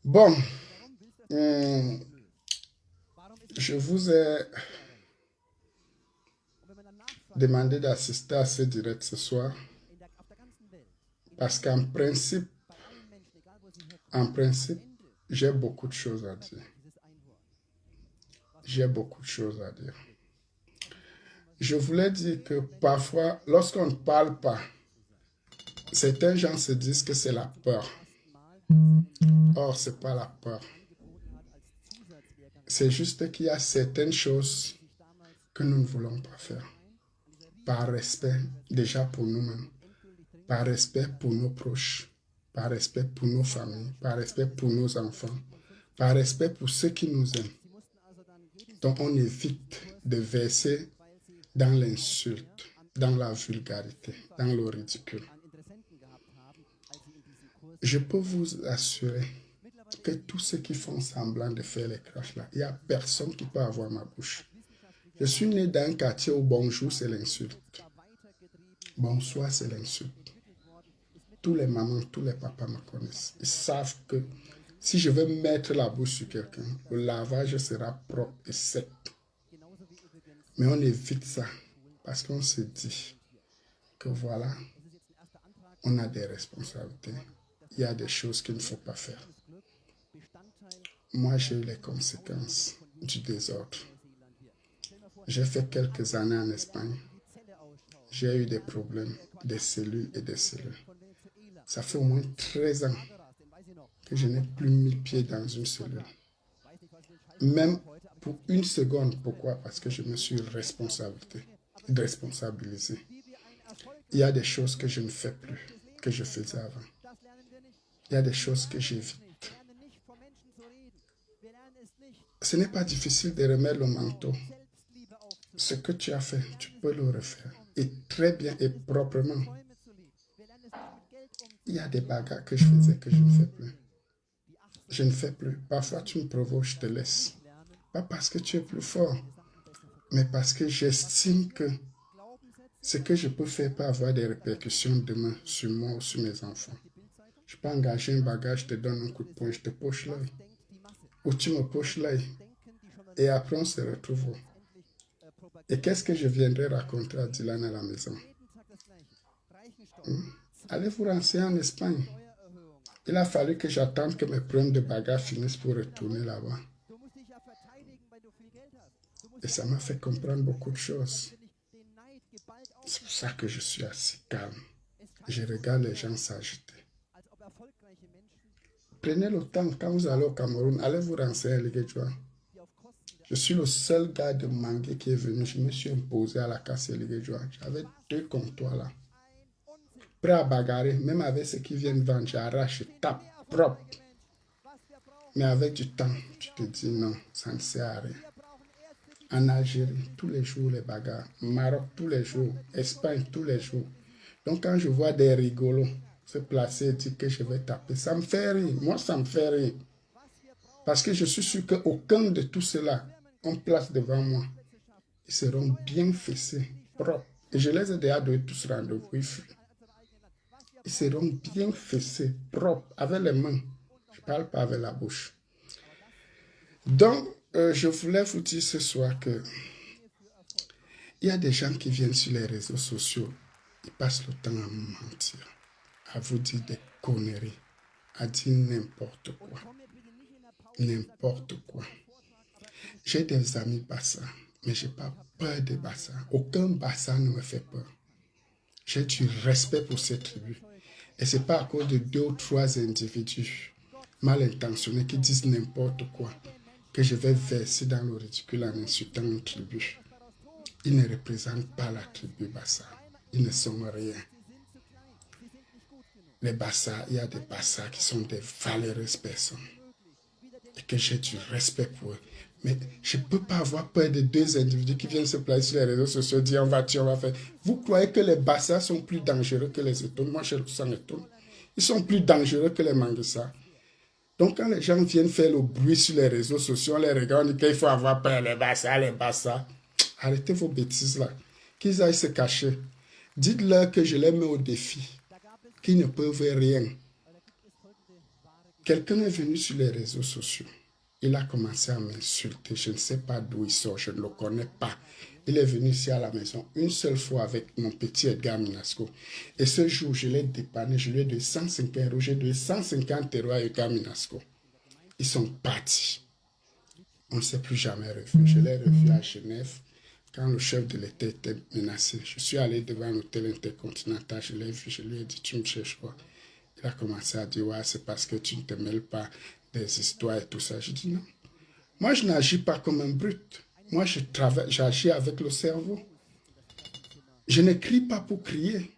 Bon, hum, je vous ai demandé d'assister à ce direct ce soir parce qu'en principe, j'ai beaucoup de choses à dire. J'ai beaucoup de choses à dire. Je voulais dire que parfois, lorsqu'on ne parle pas, certains gens se disent que c'est la peur. Or, ce n'est pas la peur. C'est juste qu'il y a certaines choses que nous ne voulons pas faire. Par respect déjà pour nous-mêmes, par respect pour nos proches, par respect pour nos familles, par respect pour nos enfants, par respect pour ceux qui nous aiment. Donc on évite de verser dans l'insulte, dans la vulgarité, dans le ridicule. Je peux vous assurer que tous ceux qui font semblant de faire les crashs là, il n'y a personne qui peut avoir ma bouche. Je suis né dans un quartier où bonjour c'est l'insulte. Bonsoir c'est l'insulte. Tous les mamans, tous les papas me connaissent. Ils savent que si je veux mettre la bouche sur quelqu'un, le lavage sera propre et sec. Mais on évite ça parce qu'on se dit que voilà, on a des responsabilités. Il y a des choses qu'il ne faut pas faire. Moi, j'ai eu les conséquences du désordre. J'ai fait quelques années en Espagne. J'ai eu des problèmes, des cellules et des cellules. Ça fait au moins 13 ans que je n'ai plus mis pied dans une cellule. Même pour une seconde. Pourquoi? Parce que je me suis responsabilisé. Il y a des choses que je ne fais plus, que je faisais avant. Il y a des choses que j'évite. Ce n'est pas difficile de remettre le manteau. Ce que tu as fait, tu peux le refaire. Et très bien et proprement. Il y a des bagarres que je faisais que je ne fais plus. Je ne fais plus. Parfois, tu me provoques, je te laisse. Pas parce que tu es plus fort, mais parce que j'estime que ce que je peux faire peut avoir des répercussions demain sur moi ou sur mes enfants. Je peux engager un bagage, je te donne un coup de poing, je te poche l'œil. Ou tu me poches l'œil. Et après, on se retrouve. Et qu'est-ce que je viendrai raconter à Dylan à la maison? Allez vous renseigner en Espagne. Il a fallu que j'attende que mes problèmes de bagarre finissent pour retourner là-bas. Et ça m'a fait comprendre beaucoup de choses. C'est pour ça que je suis assez calme. Je regarde les gens s'agiter. Prenez le temps, quand vous allez au Cameroun, allez vous renseigner à Liguéjoa. Je suis le seul gars de Mangué qui est venu. Je me suis imposé à la casse Liguéjoa. J'avais 2 comptoirs là. Prêt à bagarrer, même avec ceux qui viennent vendre, j'arrache, je tape propre. Mais avec du temps, tu te dis non, ça ne sert à rien. En Algérie, tous les jours, les bagarres. Maroc, tous les jours. Espagne, tous les jours. Donc, quand je vois des rigolos se placer et dire que je vais taper, ça me fait rire. Moi, ça me fait rire. Parce que je suis sûr qu'aucun de tout cela, on place devant moi, ils seront bien fessés, propres. Et je les ai déjà donné tous rendez-vous. Ils seront bien fessés, propres, avec les mains. Je ne parle pas avec la bouche. Donc, je voulais vous dire ce soir que il y a des gens qui viennent sur les réseaux sociaux, ils passent le temps à mentir, à vous dire des conneries, à dire n'importe quoi. N'importe quoi. J'ai des amis Bassa, mais je n'ai pas peur des Bassa. Aucun Bassa ne me fait peur. J'ai du respect pour ces tribus. Et ce n'est pas à cause de 2 ou 3 individus mal intentionnés qui disent n'importe quoi que je vais verser dans le ridicule en insultant une tribu. Ils ne représentent pas la tribu Bassa. Ils ne sont rien. Les Bassa, il y a des Bassa qui sont des valeureuses personnes. Et que j'ai du respect pour eux. Mais je ne peux pas avoir peur de 2 individus qui viennent se placer sur les réseaux sociaux, dire on va tuer, on va faire. Vous croyez que les Bassa sont plus dangereux que les Etones? Moi, je s'en étonne. Ils sont plus dangereux que les Manguissa. Donc, quand les gens viennent faire le bruit sur les réseaux sociaux, on les regarde, on dit qu'il faut avoir peur, les Bassa, les Bassa. Arrêtez vos bêtises là. Qu'ils aillent se cacher. Dites-leur que je les mets au défi. Qu'ils ne peuvent rien. Quelqu'un est venu sur les réseaux sociaux. Il a commencé à m'insulter. Je ne sais pas d'où il sort, je ne le connais pas. Il est venu ici à la maison une seule fois avec mon petit Edgar Minasco. Et ce jour, je l'ai dépanné. Je lui ai donné 150 euros. J'ai donné 150 euros à Edgar Minasco. Ils sont partis. On ne s'est plus jamais revu. Je l'ai revu à Genève quand le chef de l'État était menacé. Je suis allé devant l'hôtel intercontinental. Je l'ai vu. Je lui ai dit, tu me cherches quoi? Il a commencé à dire, ouais, c'est parce que tu ne te mêles pas des histoires et tout ça. Je dis non. Moi, je n'agis pas comme un brut. Moi, j'agis avec le cerveau. Je ne crie pas pour crier.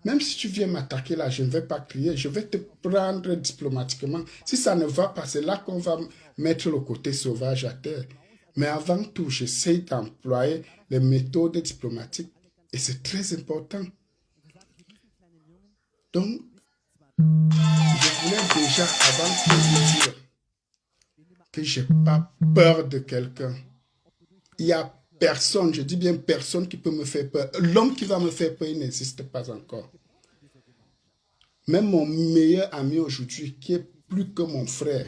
Même si tu viens m'attaquer là, je ne vais pas crier. Je vais te prendre diplomatiquement. Si ça ne va pas, c'est là qu'on va mettre le côté sauvage à terre. Mais avant tout, j'essaie d'employer les méthodes diplomatiques. Et c'est très important. Donc, je voulais déjà, avant de vous dire que je n'ai pas peur de quelqu'un. Il n'y a personne, je dis bien personne qui peut me faire peur. L'homme qui va me faire peur, il n'existe pas encore. Même mon meilleur ami aujourd'hui, qui est plus que mon frère,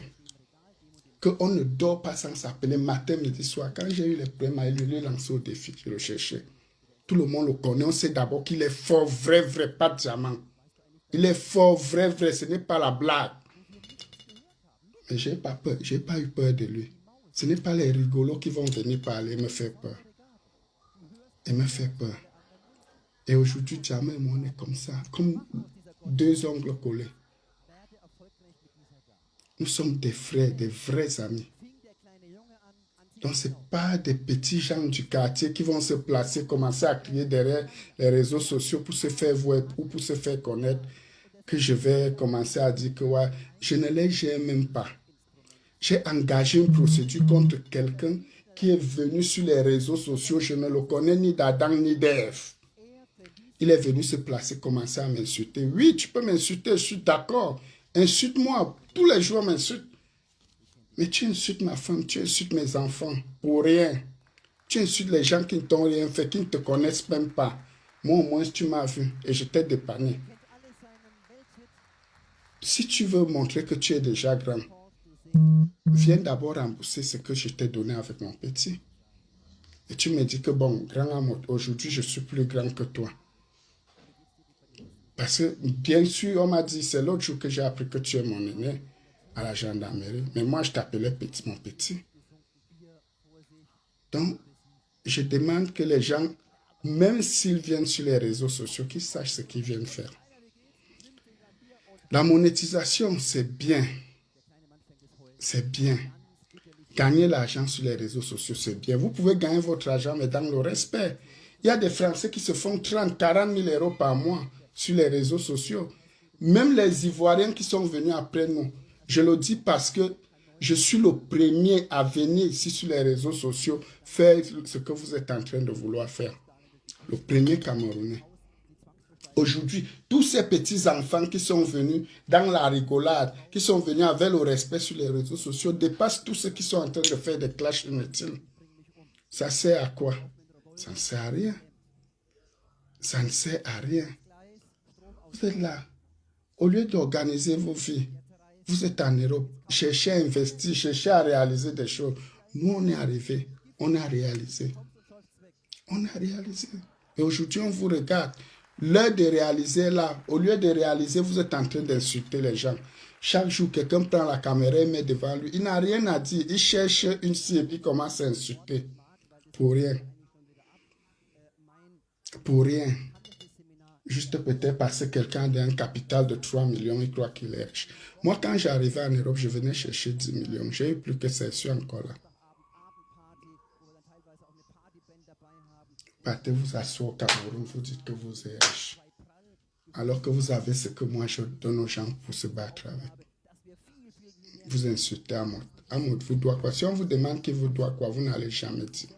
qu'on ne dort pas sans s'appeler matin, midi, soir. Quand j'ai eu les problèmes, il lui lancé au défi, je le cherchais. Tout le monde le connaît, on sait d'abord qu'il est fort, vrai, pas de diamant. Il est fort, vrai, ce n'est pas la blague. Mais je n'ai pas peur, je n'ai pas eu peur de lui. Ce n'est pas les rigolos qui vont venir parler et me faire peur. Et me faire peur. Et aujourd'hui, jamais on est comme ça, comme deux ongles collés. Nous sommes des frères, des vrais amis. Donc, ce n'est pas des petits gens du quartier qui vont se placer, commencer à crier derrière les réseaux sociaux pour se faire voir ou pour se faire connaître, que je vais commencer à dire que ouais, je ne les gère même pas. J'ai engagé une procédure contre quelqu'un qui est venu sur les réseaux sociaux. Je ne le connais ni d'Adam ni d'Ève. Il est venu se placer, commencer à m'insulter. Oui, tu peux m'insulter, je suis d'accord. Insulte-moi, tous les jours m'insulte. Mais tu insultes ma femme, tu insultes mes enfants, pour rien. Tu insultes les gens qui ne t'ont rien fait, qui ne te connaissent même pas. Moi, au moins, tu m'as vu et je t'ai dépanné. Si tu veux montrer que tu es déjà grand, viens d'abord rembourser ce que je t'ai donné avec mon petit. Et tu me dis que bon, grand amour, aujourd'hui, je suis plus grand que toi. Parce que, bien sûr, on m'a dit, c'est l'autre jour que j'ai appris que tu es mon aîné à la gendarmerie. Mais moi, je t'appelais petit, mon petit. Donc, je demande que les gens, même s'ils viennent sur les réseaux sociaux, qu'ils sachent ce qu'ils viennent faire. La monétisation, c'est bien. C'est bien. Gagner l'argent sur les réseaux sociaux, c'est bien. Vous pouvez gagner votre argent, mais dans le respect. Il y a des Français qui se font 30, 40 000 euros par mois sur les réseaux sociaux. Même les Ivoiriens qui sont venus après nous. Je le dis parce que je suis le premier à venir ici sur les réseaux sociaux faire ce que vous êtes en train de vouloir faire. Le premier Camerounais. Aujourd'hui, tous ces petits-enfants qui sont venus dans la rigolade, qui sont venus avec le respect sur les réseaux sociaux, dépassent tous ceux qui sont en train de faire des clashs inutiles. Ça sert à quoi? Ça ne sert à rien. Ça ne sert à rien. Vous êtes là. Au lieu d'organiser vos vies, vous êtes en Europe. Cherchez à investir, cherchez à réaliser des choses. Nous, on est arrivés. On a réalisé. On a réalisé. Et aujourd'hui, on vous regarde. L'heure de réaliser là, au lieu de réaliser, vous êtes en train d'insulter les gens. Chaque jour, quelqu'un prend la caméra et met devant lui. Il n'a rien à dire. Il cherche une scie et puis commence à insulter. Pour rien. Pour rien. Juste peut-être parce que quelqu'un a un capital de 3 millions, il croit qu'il est riche. Moi, quand j'arrivais en Europe, je venais chercher 10 millions. J'ai eu plus que ça, je suis encore là. Partez vous asseoir au Cameroun, vous dites que vous êtes riche. Alors que vous avez ce que moi je donne aux gens pour se battre avec. Vous insultez Amoud. Amoud vous doit quoi? Si on vous demande qui vous doit quoi, vous n'allez jamais dire.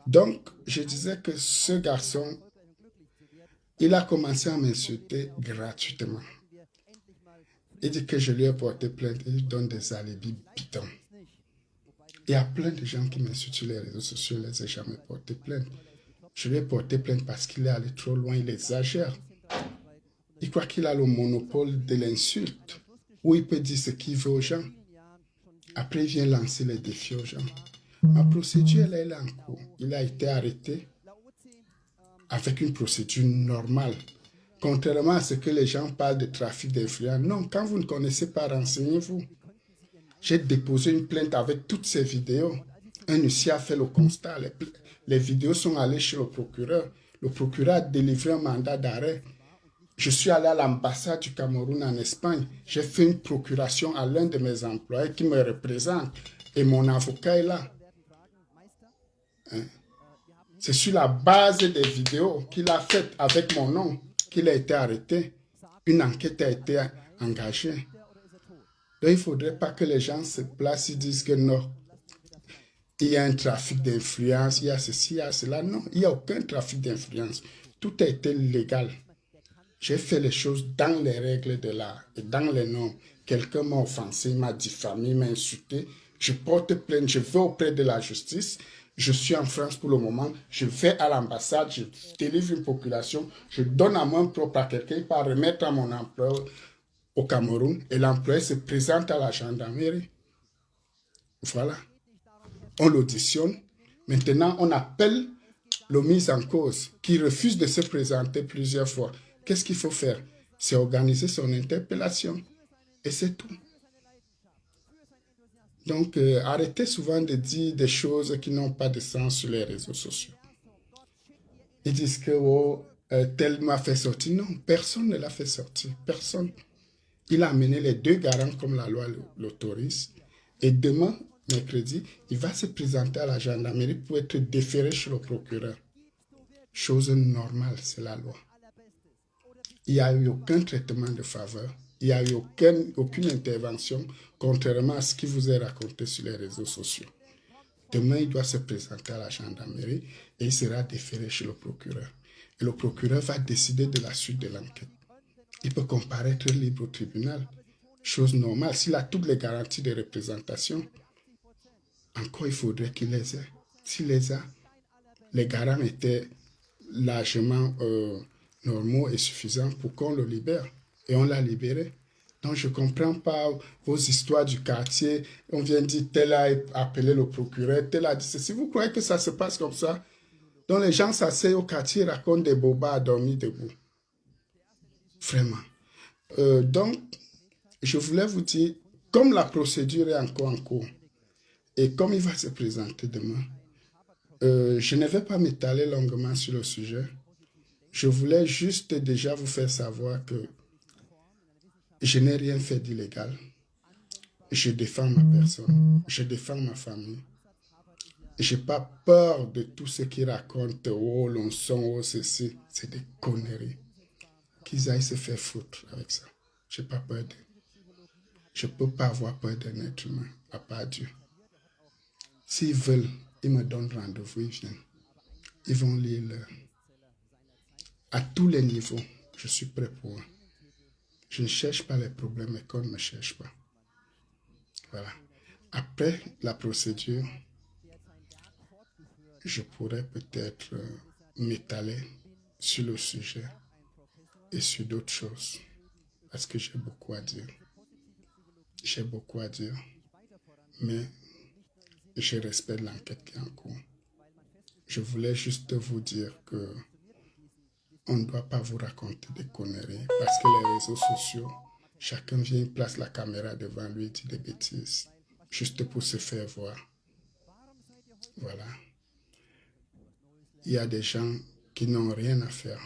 Donc, je disais que ce garçon, il a commencé à m'insulter gratuitement. Il dit que je lui ai porté plainte. Il donne des alibis bidons. Il y a plein de gens qui m'insultent sur les réseaux sociaux. Je ne les ai jamais porté plainte. Je lui ai porté plainte parce qu'il est allé trop loin. Il exagère. Il croit qu'il a le monopole de l'insulte. où il peut dire ce qu'il veut aux gens. Après, il vient lancer les défis aux gens. Ma procédure, elle est en cours. Il a été arrêté avec une procédure normale. Contrairement à ce que les gens parlent de trafic d'influence. Non, quand vous ne connaissez pas, renseignez-vous. J'ai déposé une plainte avec toutes ces vidéos. Un huissier a fait le constat. Les vidéos sont allées chez le procureur. Le procureur a délivré un mandat d'arrêt. Je suis allé à l'ambassade du Cameroun en Espagne. J'ai fait une procuration à l'un de mes employés qui me représente. Et mon avocat est là. Hein? C'est sur la base des vidéos qu'il a faites avec mon nom qu'il a été arrêté. Une enquête a été engagée. Donc, il ne faudrait pas que les gens se placent et disent que non, il y a un trafic d'influence, il y a ceci, il y a cela. Non, il n'y a aucun trafic d'influence. Tout a été légal. J'ai fait les choses dans les règles de l'art et dans les normes. Quelqu'un m'a offensé, m'a diffamé, m'a insulté. Je porte plainte, je vais auprès de la justice. Je suis en France pour le moment. Je vais à l'ambassade, je délivre une procuration. Je donne à main propre à quelqu'un par remettre à mon employeur au Cameroun. Et l'employé se présente à la gendarmerie. Voilà. On l'auditionne. Maintenant, on appelle le mis en cause qui refuse de se présenter plusieurs fois. Qu'est-ce qu'il faut faire? C'est organiser son interpellation. Et c'est tout. Donc, arrêtez souvent de dire des choses qui n'ont pas de sens sur les réseaux sociaux. Ils disent que oh, tel m'a fait sortir. Non, personne ne l'a fait sortir. Personne. Il a amené les deux garants comme la loi l'autorise. Et demain, mercredi, il va se présenter à la gendarmerie pour être déféré chez le procureur. Chose normale, c'est la loi. Il n'y a eu aucun traitement de faveur. Il n'y a eu aucune intervention, contrairement à ce qui vous est raconté sur les réseaux sociaux. Demain, il doit se présenter à la gendarmerie et il sera déféré chez le procureur. Et le procureur va décider de la suite de l'enquête. Il peut comparaître libre au tribunal. Chose normale. S'il a toutes les garanties de représentation, encore il faudrait qu'il les ait. S'il les a, les garants étaient largement normaux et suffisants pour qu'on le libère. Et on l'a libéré. Donc, je ne comprends pas vos histoires du quartier. On vient dire, tel a appelé le procureur, tel a dit ceci. Vous croyez que ça se passe comme ça? Donc, les gens s'asseyent au quartier et racontent des bobas à dormir debout. Vraiment. Donc, je voulais vous dire, comme la procédure est encore en cours, et comme il va se présenter demain, je ne vais pas m'étaler longuement sur le sujet. Je voulais juste déjà vous faire savoir que je n'ai rien fait d'illégal. Je défends ma personne. Je défends ma famille. Je n'ai pas peur de tout ce qu'ils racontent. Oh, l'on son, oh, ceci. C'est des conneries. Qu'ils aillent se faire foutre avec ça. Je n'ai pas peur d'eux. Je ne peux pas avoir peur d'un être humain, à part Dieu. S'ils veulent, ils me donnent rendez-vous, ils viennent. Ils vont lire leur. À tous les niveaux, je suis prêt pour eux. Je ne cherche pas les problèmes, mais qu'on ne me cherche pas. Voilà. Après la procédure, je pourrais peut-être m'étaler sur le sujet et sur d'autres choses. Parce que j'ai beaucoup à dire. J'ai beaucoup à dire. Mais je respecte l'enquête qui est en cours. Je voulais juste vous dire que on ne doit pas vous raconter des conneries. Parce que les réseaux sociaux, chacun vient, place la caméra devant lui et dit des bêtises. Juste pour se faire voir. Voilà. Il y a des gens qui n'ont rien à faire,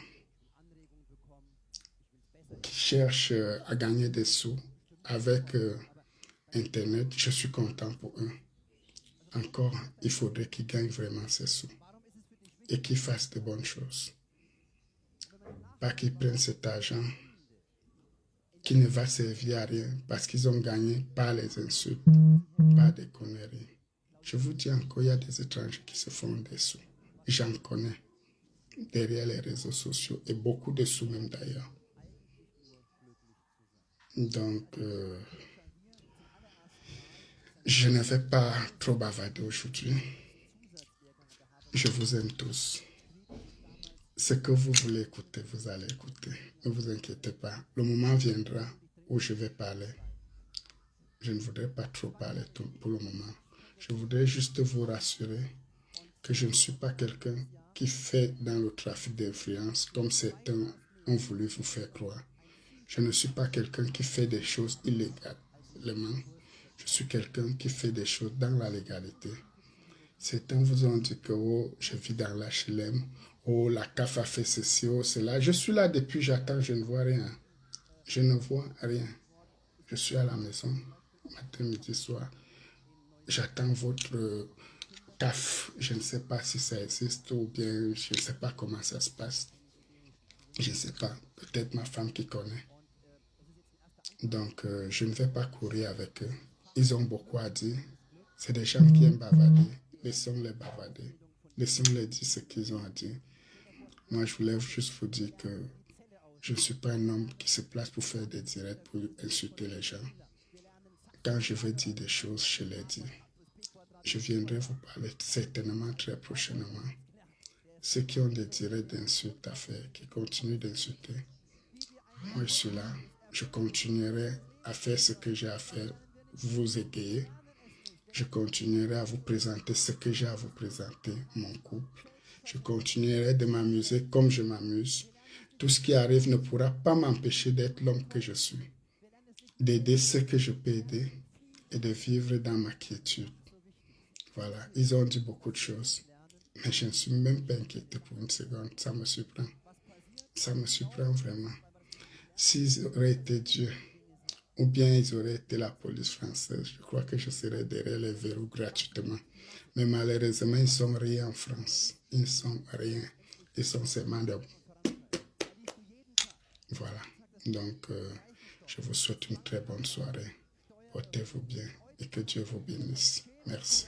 qui cherchent à gagner des sous avec Internet. Je suis content pour eux. Encore, il faudrait qu'ils gagnent vraiment ces sous et qu'ils fassent de bonnes choses. Pas qu'ils prennent cet argent qui ne va servir à rien parce qu'ils ont gagné par les insultes, par des conneries. Je vous dis encore, il y a des étrangers qui se font des sous. J'en connais derrière les réseaux sociaux et beaucoup de sous même d'ailleurs. Donc, je ne vais pas trop bavarder aujourd'hui. Je vous aime tous. Ce que vous voulez écouter, vous allez écouter. Ne vous inquiétez pas. Le moment viendra où je vais parler. je ne voudrais pas trop parler pour le moment. Je voudrais juste vous rassurer que je ne suis pas quelqu'un qui fait dans le trafic d'influence comme certains ont voulu vous faire croire. Je ne suis pas quelqu'un qui fait des choses illégalement. Je suis quelqu'un qui fait des choses dans la légalité. Certains vous ont dit que oh, je vis dans l'HLM, oh, la CAF a fait ceci, oh, cela. Je suis là depuis, j'attends, je ne vois rien. Je ne vois rien. Je suis à la maison, matin, midi, soir. J'attends votre CAF. Je ne sais pas si ça existe ou bien je ne sais pas comment ça se passe. Je ne sais pas. Peut-être ma femme qui connaît. Donc, je ne vais pas courir avec eux. Ils ont beaucoup à dire. C'est des gens qui aiment bavarder. Laissons-les bavarder. Laissons-les dire ce qu'ils ont à dire. Moi, je voulais juste vous dire que je ne suis pas un homme qui se place pour faire des directs, pour insulter les gens. Quand je veux dire des choses, je les dis. Je viendrai vous parler certainement très prochainement. Ceux qui ont des directs d'insultes à faire, qui continuent d'insulter, moi je suis là. Je continuerai à faire ce que j'ai à faire, vous égayer. Je continuerai à vous présenter ce que j'ai à vous présenter, mon couple. Je continuerai de m'amuser comme je m'amuse. Tout ce qui arrive ne pourra pas m'empêcher d'être l'homme que je suis, d'aider ceux que je peux aider et de vivre dans ma quiétude. Voilà, ils ont dit beaucoup de choses, mais je ne suis même pas inquiété pour une seconde. Ça me surprend. Ça me surprend vraiment. S'ils auraient été Dieu, ou bien ils auraient été la police française, je crois que je serais derrière les verrous gratuitement. Mais malheureusement, ils ne sont rien en France. Ils ne sont rien. Ils sont seulement des... Voilà. Donc, je vous souhaite une très bonne soirée. Portez-vous bien et que Dieu vous bénisse. Merci.